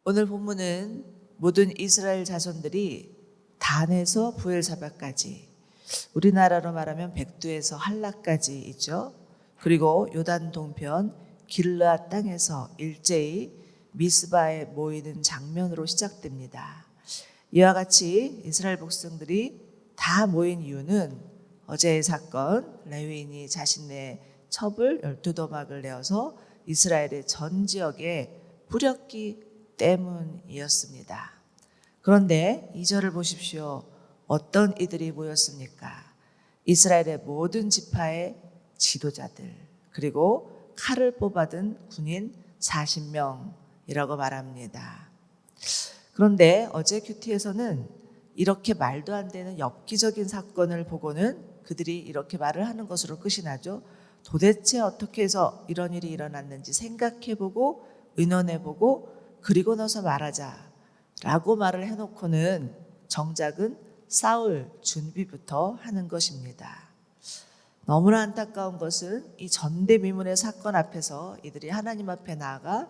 오늘 본문은 모든 이스라엘 자손들이 단에서 부엘사바까지, 우리나라로 말하면 백두에서 할라까지 있죠. 그리고 요단 동편 길르앗 땅에서 일제히 미스바에 모이는 장면으로 시작됩니다. 이와 같이 이스라엘 백성들이 다 모인 이유는 어제의 사건, 레위인이 자신의 첩을 12도막을 내어서 이스라엘의 전 지역에 뿌렸기 때문이었습니다. 그런데 2절을 보십시오. 어떤 이들이 모였습니까? 이스라엘의 모든 지파의 지도자들, 그리고 칼을 뽑아든 군인 40명이라고 말합니다. 그런데 어제 큐티에서는 이렇게 말도 안 되는 엽기적인 사건을 보고는 그들이 이렇게 말을 하는 것으로 끝이 나죠. 도대체 어떻게 해서 이런 일이 일어났는지 생각해보고 의논해보고 그리고 나서 말하자라고 말을 해놓고는 정작은 싸울 준비부터 하는 것입니다. 너무나 안타까운 것은 이 전대미문의 사건 앞에서 이들이 하나님 앞에 나아가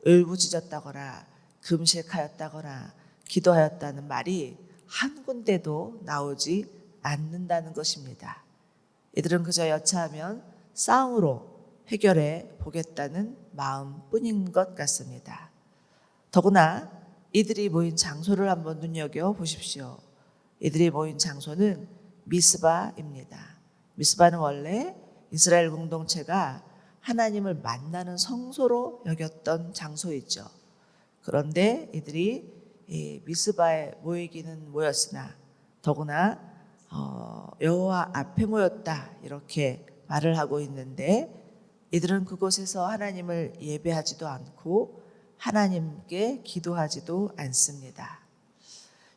울부짖었다거나 금식하였다거나 기도하였다는 말이 한 군데도 나오지 않는다는 것입니다. 이들은 그저 여차하면 싸움으로 해결해 보겠다는 마음뿐인 것 같습니다. 더구나 이들이 모인 장소를 한번 눈여겨보십시오. 이들이 모인 장소는 미스바입니다. 미스바는 원래 이스라엘 공동체가 하나님을 만나는 성소로 여겼던 장소이죠. 그런데 이들이 미스바에 모이기는 모였으나 더구나 여호와 앞에 모였다 이렇게 말을 하고 있는데 이들은 그곳에서 하나님을 예배하지도 않고 하나님께 기도하지도 않습니다.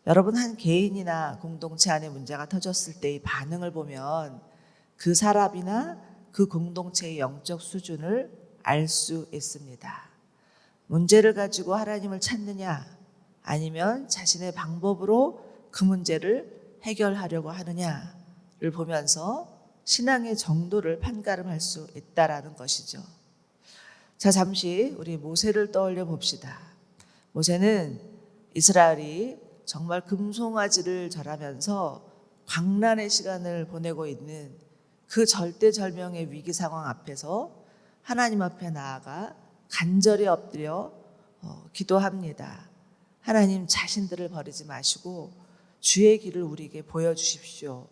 여러분, 한 개인이나 공동체 안에 문제가 터졌을 때의 반응을 보면 그 사람이나 그 공동체의 영적 수준을 알 수 있습니다. 문제를 가지고 하나님을 찾느냐 아니면 자신의 방법으로 그 문제를 해결하려고 하느냐를 보면서 신앙의 정도를 판가름할 수 있다라는 것이죠. 자, 잠시 우리 모세를 떠올려 봅시다. 모세는 이스라엘이 정말 금송아지를 절하면서 광란의 시간을 보내고 있는 그 절대절명의 위기 상황 앞에서 하나님 앞에 나아가 간절히 엎드려 기도합니다. 하나님, 자신들을 버리지 마시고 주의 길을 우리에게 보여주십시오.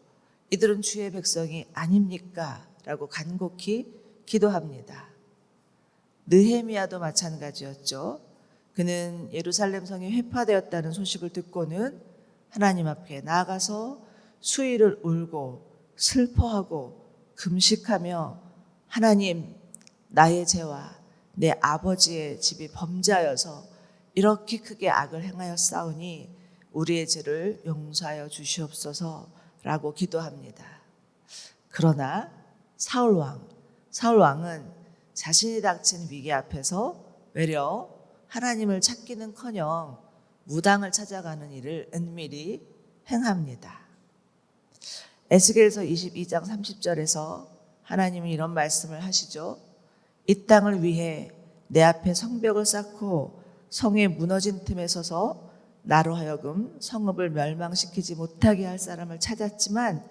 이들은 주의 백성이 아닙니까? 라고 간곡히 기도합니다. 느헤미야도 마찬가지였죠. 그는 예루살렘 성이 회파되었다는 소식을 듣고는 하나님 앞에 나아가서 수일을 울고 슬퍼하고 금식하며 하나님, 나의 죄와 내 아버지의 집이 범죄하여서 이렇게 크게 악을 행하였사오니 우리의 죄를 용서하여 주시옵소서라고 기도합니다. 그러나 사울왕은 자신이 닥친 위기 앞에서 외려 하나님을 찾기는커녕 무당을 찾아가는 일을 은밀히 행합니다. 에스겔서 22장 30절에서 하나님이 이런 말씀을 하시죠. 이 땅을 위해 내 앞에 성벽을 쌓고 성의 무너진 틈에 서서 나로 하여금 성읍을 멸망시키지 못하게 할 사람을 찾았지만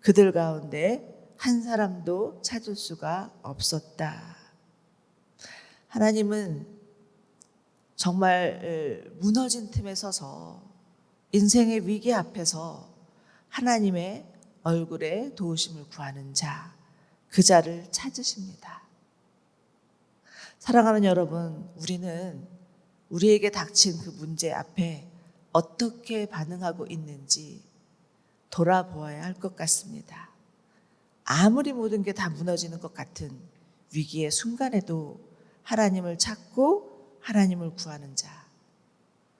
그들 가운데 한 사람도 찾을 수가 없었다. 하나님은 정말 무너진 틈에 서서 인생의 위기 앞에서 하나님의 얼굴에 도우심을 구하는 자, 그 자를 찾으십니다. 사랑하는 여러분, 우리는 우리에게 닥친 그 문제 앞에 어떻게 반응하고 있는지 돌아보아야 할 것 같습니다. 아무리 모든 게 다 무너지는 것 같은 위기의 순간에도 하나님을 찾고 하나님을 구하는 자,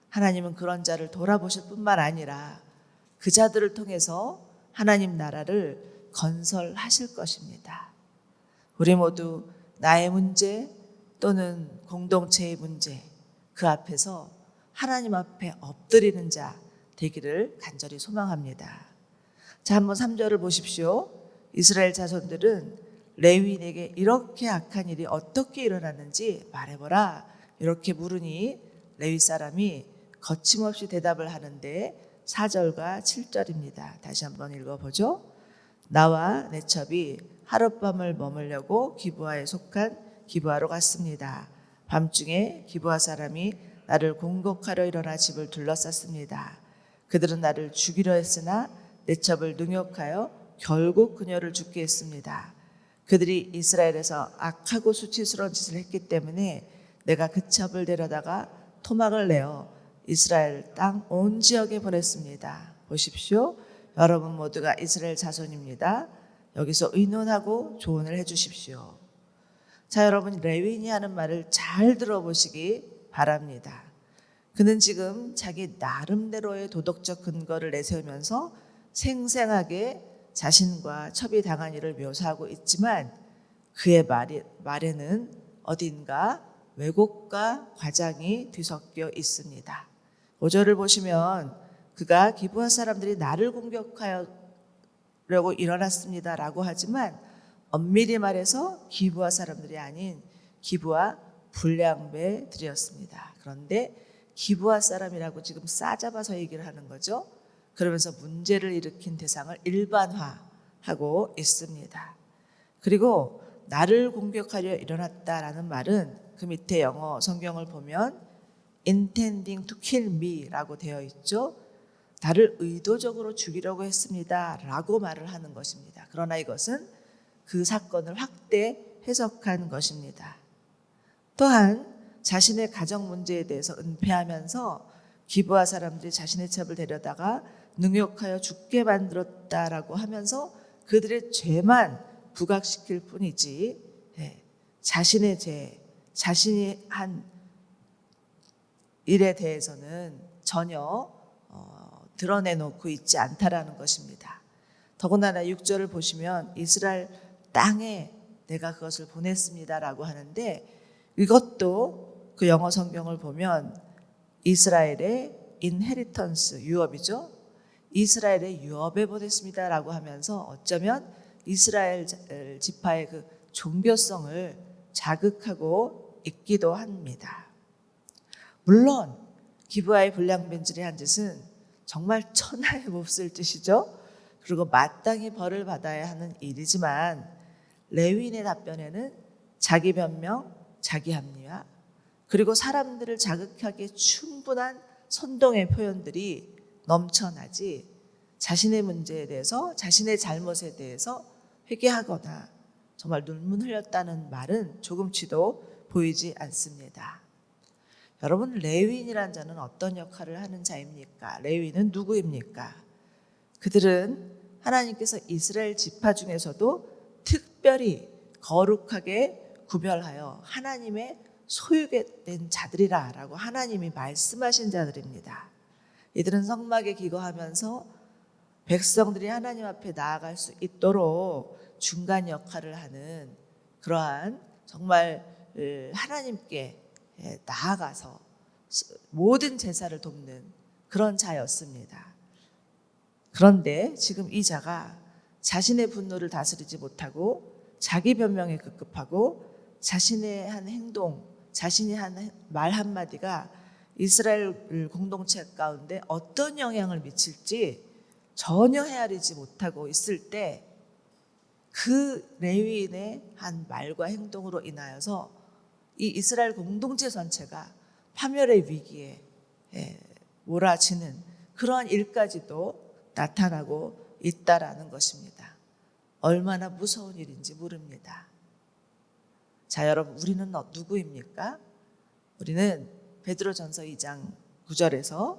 하나님은 그런 자를 돌아보실 뿐만 아니라 그 자들을 통해서 하나님 나라를 건설하실 것입니다. 우리 모두 나의 문제 또는 공동체의 문제, 그 앞에서 하나님 앞에 엎드리는 자 되기를 간절히 소망합니다. 자, 한번 3절을 보십시오. 이스라엘 자손들은 레위인에게 이렇게 악한 일이 어떻게 일어났는지 말해보라 이렇게 물으니 레위 사람이 거침없이 대답을 하는데 4절과 7절입니다. 다시 한번 읽어보죠. 나와 내 첩이 하룻밤을 머물려고 기브아에 속한 기브아로 갔습니다. 밤중에 기브아 사람이 나를 공격하려 일어나 집을 둘러쌌습니다. 그들은 나를 죽이려 했으나 내 첩을 능욕하여 결국 그녀를 죽게 했습니다. 그들이 이스라엘에서 악하고 수치스러운 짓을 했기 때문에 내가 그 첩을 데려다가 토막을 내어 이스라엘 땅 온 지역에 보냈습니다. 보십시오. 여러분 모두가 이스라엘 자손입니다. 여기서 의논하고 조언을 해주십시오. 자, 여러분 레위인이 하는 말을 잘 들어보시기 바랍니다. 그는 지금 자기 나름대로의 도덕적 근거를 내세우면서 생생하게 자신과 첩이 당한 일을 묘사하고 있지만 그의 말에는 어딘가 왜곡과 과장이 뒤섞여 있습니다. 5절을 보시면 그가 기브아 사람들이 나를 공격하려고 일어났습니다 라고 하지만 엄밀히 말해서 기브아 사람들이 아닌 기브아 불량배들이었습니다. 그런데 기브아 사람이라고 지금 싸잡아서 얘기를 하는 거죠. 그러면서 문제를 일으킨 대상을 일반화하고 있습니다. 그리고 나를 공격하려 일어났다라는 말은 그 밑에 영어 성경을 보면 intending to kill me라고 되어 있죠. 나를 의도적으로 죽이려고 했습니다 라고 말을 하는 것입니다. 그러나 이것은 그 사건을 확대 해석한 것입니다. 또한 자신의 가정 문제에 대해서 은폐하면서 기브아 사람들이 자신의 첩을 데려다가 능욕하여 죽게 만들었다라고 하면서 그들의 죄만 부각시킬 뿐이지 자신의 죄, 자신이 한 일에 대해서는 전혀 드러내놓고 있지 않다라는 것입니다. 더군다나 6절을 보시면 이스라엘 땅에 내가 그것을 보냈습니다라고 하는데 이것도 그 영어 성경을 보면 이스라엘의 inheritance, 유업이죠. 이스라엘의 유업에 보냈습니다라고 하면서 어쩌면 이스라엘 지파의 그 종교성을 자극하고 있기도 합니다. 물론 기브아의 불량변질의 한 짓은 정말 천하의 몹쓸 짓이죠. 그리고 마땅히 벌을 받아야 하는 일이지만 레위인의 답변에는 자기 변명, 자기 합리화 그리고 사람들을 자극하기에 충분한 선동의 표현들이 넘쳐나지 자신의 문제에 대해서 자신의 잘못에 대해서 회개하거나 정말 눈물 흘렸다는 말은 조금치도 보이지 않습니다. 여러분 레위인이란 자는 어떤 역할을 하는 자입니까? 레위인은 누구입니까? 그들은 하나님께서 이스라엘 지파 중에서도 특별히 거룩하게 구별하여 하나님의 소유된 자들이라 라고 하나님이 말씀하신 자들입니다. 이들은 성막에 기거하면서 백성들이 하나님 앞에 나아갈 수 있도록 중간 역할을 하는 그러한 정말 하나님께 나아가서 모든 제사를 돕는 그런 자였습니다. 그런데 지금 이 자가 자신의 분노를 다스리지 못하고 자기 변명에 급급하고 자신의 한 행동, 자신이 한 말 한마디가 이스라엘 공동체 가운데 어떤 영향을 미칠지 전혀 헤아리지 못하고 있을 때 그 레위인의 한 말과 행동으로 인하여서 이 이스라엘 공동체 전체가 파멸의 위기에 몰아치는 그러한 일까지도 나타나고 있다라는 것입니다. 얼마나 무서운 일인지 모릅니다. 자, 여러분 우리는 누구입니까? 우리는 베드로전서 2장 9절에서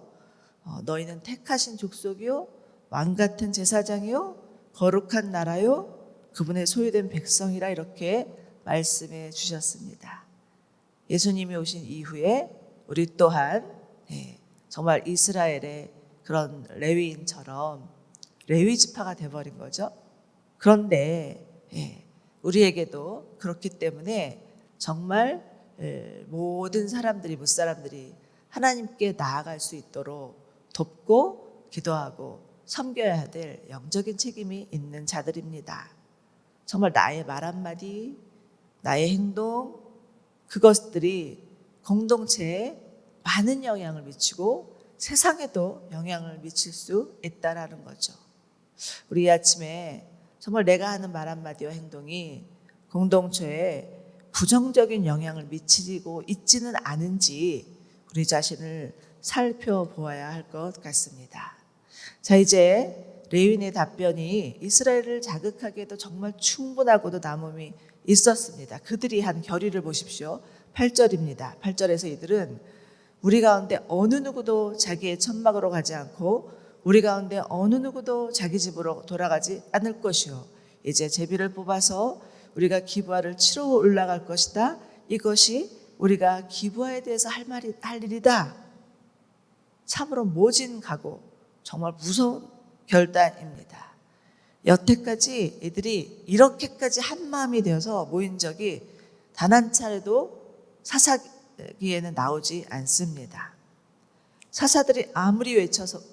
너희는 택하신 족속이요 왕같은 제사장이요 거룩한 나라요 그분의 소유된 백성이라 이렇게 말씀해 주셨습니다. 예수님이 오신 이후에 우리 또한 정말 이스라엘의 그런 레위인처럼 레위 지파가 돼버린 거죠. 그런데 우리에게도 그렇기 때문에 정말 모든 사람들이 무사람들이 하나님께 나아갈 수 있도록 돕고 기도하고 섬겨야 될 영적인 책임이 있는 자들입니다. 정말 나의 말 한마디, 나의 행동 그것들이 공동체에 많은 영향을 미치고 세상에도 영향을 미칠 수 있다라는 거죠. 우리 이 아침에 정말 내가 하는 말 한마디와 행동이 공동체에 부정적인 영향을 미치고 있지는 않은지 우리 자신을 살펴보아야 할 것 같습니다. 자, 이제 레위인의 답변이 이스라엘을 자극하기에도 정말 충분하고도 남음이 있었습니다. 그들이 한 결의를 보십시오. 8절입니다. 8절에서 이들은 우리 가운데 어느 누구도 자기의 천막으로 가지 않고 우리 가운데 어느 누구도 자기 집으로 돌아가지 않을 것이요. 이제 제비를 뽑아서 우리가 기브아를 치러 올라갈 것이다. 이것이 우리가 기브아에 대해서 할 일이다. 참으로 모진 각오, 정말 무서운 결단입니다. 여태까지 이들이 이렇게까지 한 마음이 되어서 모인 적이 단 한 차례도 사사기에는 나오지 않습니다. 사사들이 아무리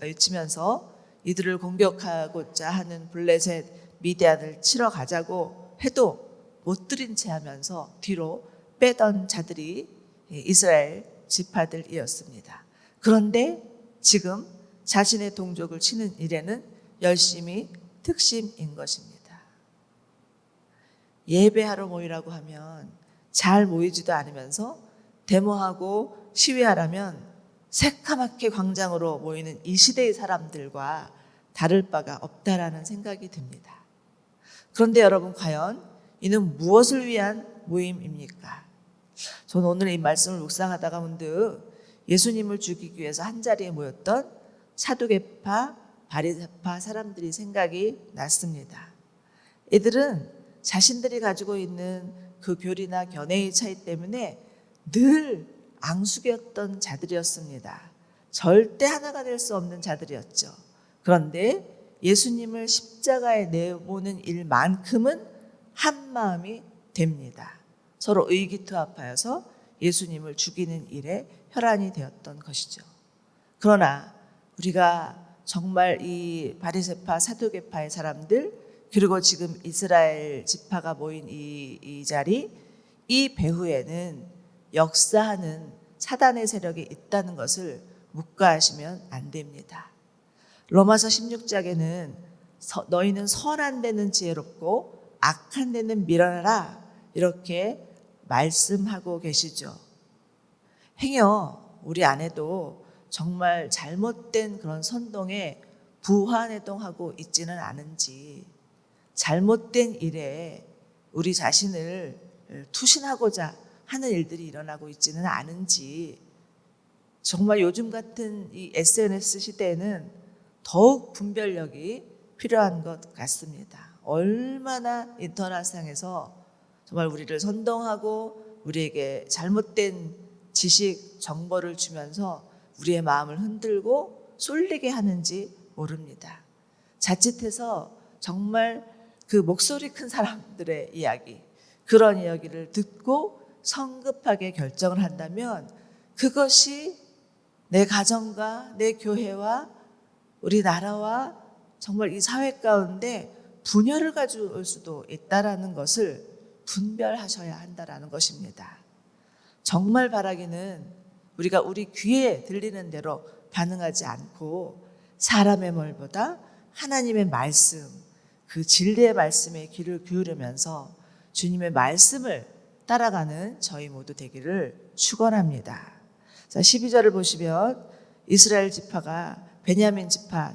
외치면서 이들을 공격하고자 하는 블레셋 미디안을 치러 가자고 해도 못 들인 채 하면서 뒤로 빼던 자들이 이스라엘 지파들이었습니다. 그런데 지금 자신의 동족을 치는 일에는 열심히 특심인 것입니다. 예배하러 모이라고 하면 잘 모이지도 않으면서 데모하고 시위하라면 새카맣게 광장으로 모이는 이 시대의 사람들과 다를 바가 없다라는 생각이 듭니다. 그런데 여러분, 과연 이는 무엇을 위한 모임입니까? 저는 오늘 이 말씀을 묵상하다가 문득 예수님을 죽이기 위해서 한자리에 모였던 사두개파, 바리새파 사람들이 생각이 났습니다. 이들은 자신들이 가지고 있는 그 교리나 견해의 차이 때문에 늘 앙숙이었던 자들이었습니다. 절대 하나가 될 수 없는 자들이었죠. 그런데 예수님을 십자가에 내모는 일만큼은 한 마음이 됩니다. 서로 의기투합하여서 예수님을 죽이는 일에 혈안이 되었던 것이죠. 그러나 우리가 정말 이 바리새파 사두개파의 사람들, 그리고 지금 이스라엘 지파가 모인 이 자리, 이 배후에는 역사하는 사단의 세력이 있다는 것을 묵과하시면 안 됩니다. 로마서 16장에는 너희는 선한 데는 지혜롭고 악한 데는 미련하라, 이렇게 말씀하고 계시죠. 행여 우리 안에도 정말 잘못된 그런 선동에 부화내동하고 있지는 않은지, 잘못된 일에 우리 자신을 투신하고자 하는 일들이 일어나고 있지는 않은지, 정말 요즘 같은 이 SNS 시대에는 더욱 분별력이 필요한 것 같습니다. 얼마나 인터넷상에서 정말 우리를 선동하고 우리에게 잘못된 지식, 정보를 주면서 우리의 마음을 흔들고 쏠리게 하는지 모릅니다. 자칫해서 정말 그 목소리 큰 사람들의 이야기, 그런 이야기를 듣고 성급하게 결정을 한다면 그것이 내 가정과 내 교회와 우리 나라와 정말 이 사회 가운데 분열을 가져올 수도 있다라는 것을 분별하셔야 한다라는 것입니다. 정말 바라기는 우리가 우리 귀에 들리는 대로 반응하지 않고 사람의 말보다 하나님의 말씀, 그 진리의 말씀에 귀를 기울이면서 주님의 말씀을 따라가는 저희 모두 되기를 축원합니다. 자, 12절을 보시면 이스라엘 지파가 베냐민 지파에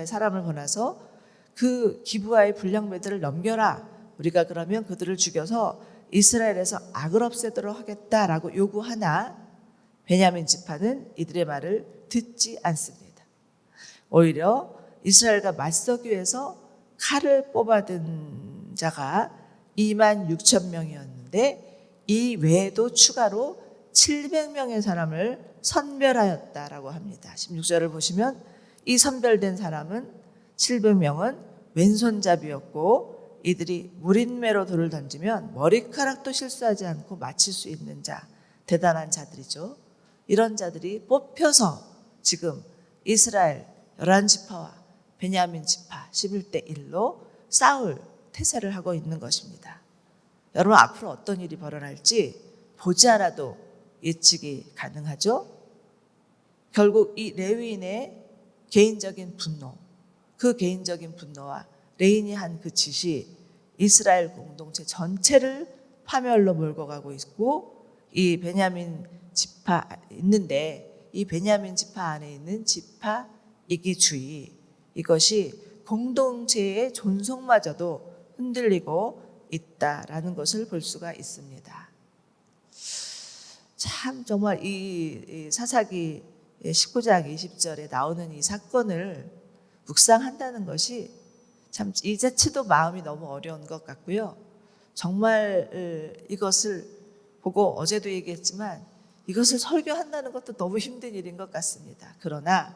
사람을 보내서 그 기브아의 불량배들을 넘겨라. 우리가 그러면 그들을 죽여서 이스라엘에서 악을 없애도록 하겠다라고 요구하나 베냐민 지파는 이들의 말을 듣지 않습니다. 오히려 이스라엘과 맞서기 위해서 칼을 뽑아든 자가 26,000명이었는데 이 외에도 추가로 700명의 사람을 선별하였다라고 합니다. 16절을 보시면 이 선별된 사람은 700명은 왼손잡이였고 이들이 무린매로 돌을 던지면 머리카락도 실수하지 않고 맞힐 수 있는 자, 대단한 자들이죠. 이런 자들이 뽑혀서 지금 이스라엘 11지파와 베냐민 지파 11대 1로 싸울 태세를 하고 있는 것입니다. 여러분, 앞으로 어떤 일이 벌어날지 보지 않아도 예측이 가능하죠. 결국 이 레위인의 개인적인 분노, 그 개인적인 분노와 레인이 한 그 짓이 이스라엘 공동체 전체를 파멸로 몰고 가고 있고, 이 베냐민 지파 있는데 이 베냐민 지파 안에 있는 지파 이기주의, 이것이 공동체의 존속마저도 흔들리고 있다라는 것을 볼 수가 있습니다. 참 정말 이 사사기 19장 20절에 나오는 이 사건을 묵상한다는 것이 참 이 자체도 마음이 너무 어려운 것 같고요. 정말 이것을 보고 어제도 얘기했지만 이것을 설교한다는 것도 너무 힘든 일인 것 같습니다. 그러나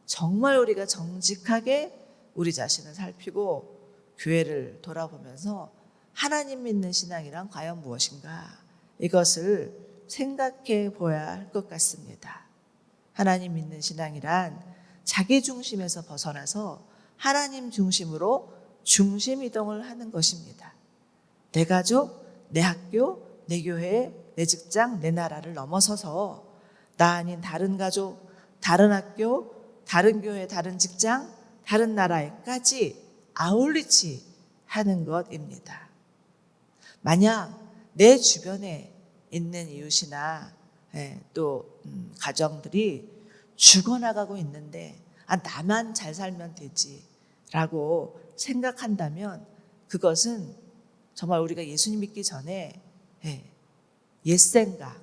정말 우리가 정직하게 우리 자신을 살피고 교회를 돌아보면서 하나님 믿는 신앙이란 과연 무엇인가, 이것을 생각해 보아야 할 것 같습니다. 하나님 믿는 신앙이란 자기 중심에서 벗어나서 하나님 중심으로 중심 이동을 하는 것입니다. 내 가족, 내 학교, 내 교회, 내 직장, 내 나라를 넘어서서 나 아닌 다른 가족, 다른 학교, 다른 교회, 다른 직장, 다른 나라에까지 아울리치 하는 것입니다. 만약 내 주변에 있는 이웃이나 또 가정들이 죽어나가고 있는데 나만 잘 살면 되지라고 생각한다면 그것은 정말 우리가 예수님 믿기 전에 옛 생각,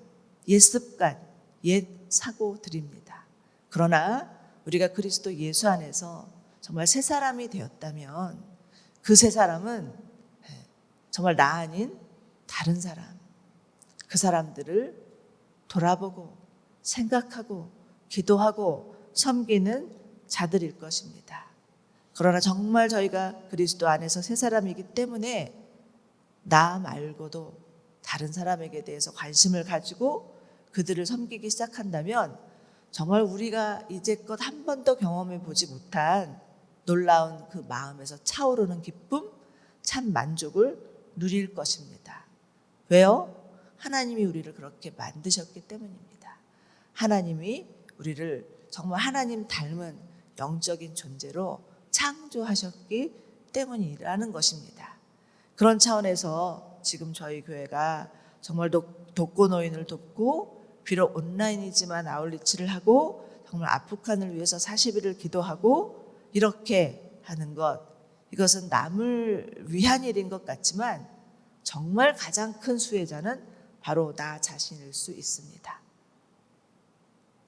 옛 습관, 옛 사고들입니다. 그러나 우리가 그리스도 예수 안에서 정말 새 사람이 되었다면 그 새 사람은 정말 나 아닌 다른 사람, 그 사람들을 돌아보고 생각하고 기도하고 섬기는 자들일 것입니다. 그러나 정말 저희가 그리스도 안에서 새 사람이기 때문에 나 말고도 다른 사람에게 대해서 관심을 가지고 그들을 섬기기 시작한다면 정말 우리가 이제껏 한 번도 경험해 보지 못한 놀라운 그 마음에서 차오르는 기쁨, 참 만족을 누릴 것입니다. 왜요? 하나님이 우리를 그렇게 만드셨기 때문입니다. 하나님이 우리를 정말 하나님 닮은 영적인 존재로 창조하셨기 때문이라는 것입니다. 그런 차원에서 지금 저희 교회가 정말 독거노인을 돕고, 비록 온라인이지만 아울리치를 하고, 정말 아프간을 위해서 40일을 기도하고 이렇게 하는 것, 이것은 남을 위한 일인 것 같지만 정말 가장 큰 수혜자는 바로 나 자신일 수 있습니다.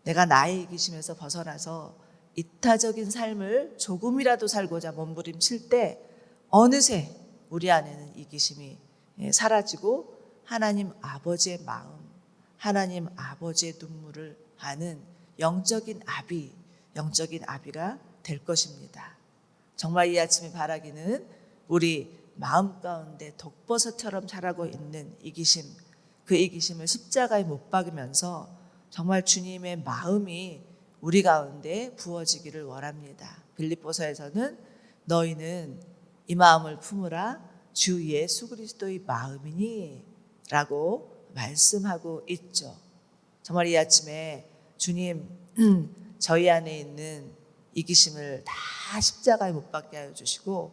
내가 나의 이기심에서 벗어나서 이타적인 삶을 조금이라도 살고자 몸부림칠 때 어느새 우리 안에는 이기심이 사라지고 하나님 아버지의 마음, 하나님 아버지의 눈물을 아는 영적인 아비가 될 것입니다. 정말 이 아침에 바라기는 우리 마음 가운데 독버섯처럼 자라고 있는 이기심, 그 이기심을 십자가에 못 박으면서 정말 주님의 마음이 우리 가운데 부어지기를 원합니다. 빌립보서에서는 너희는 이 마음을 품으라 주 예수 그리스도의 마음이니 라고 말씀하고 있죠. 정말 이 아침에 주님 저희 안에 있는 이기심을 다 십자가에 못 박게 하여 주시고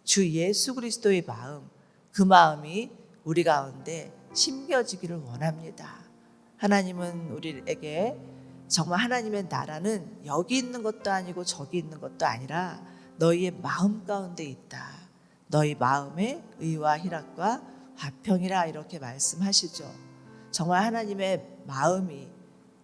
주 예수 그리스도의 마음, 그 마음이 우리 가운데 심겨지기를 원합니다. 하나님은 우리에게 정말 하나님의 나라는 여기 있는 것도 아니고 저기 있는 것도 아니라 너희의 마음 가운데 있다. 너희 마음의 의와 희락과 화평이라 이렇게 말씀하시죠. 정말 하나님의 마음이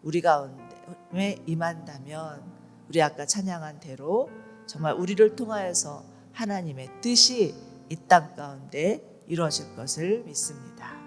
우리 가운데 임한다면 우리 아까 찬양한 대로 정말 우리를 통하여서 하나님의 뜻이 이 땅 가운데 이루어질 것을 믿습니다.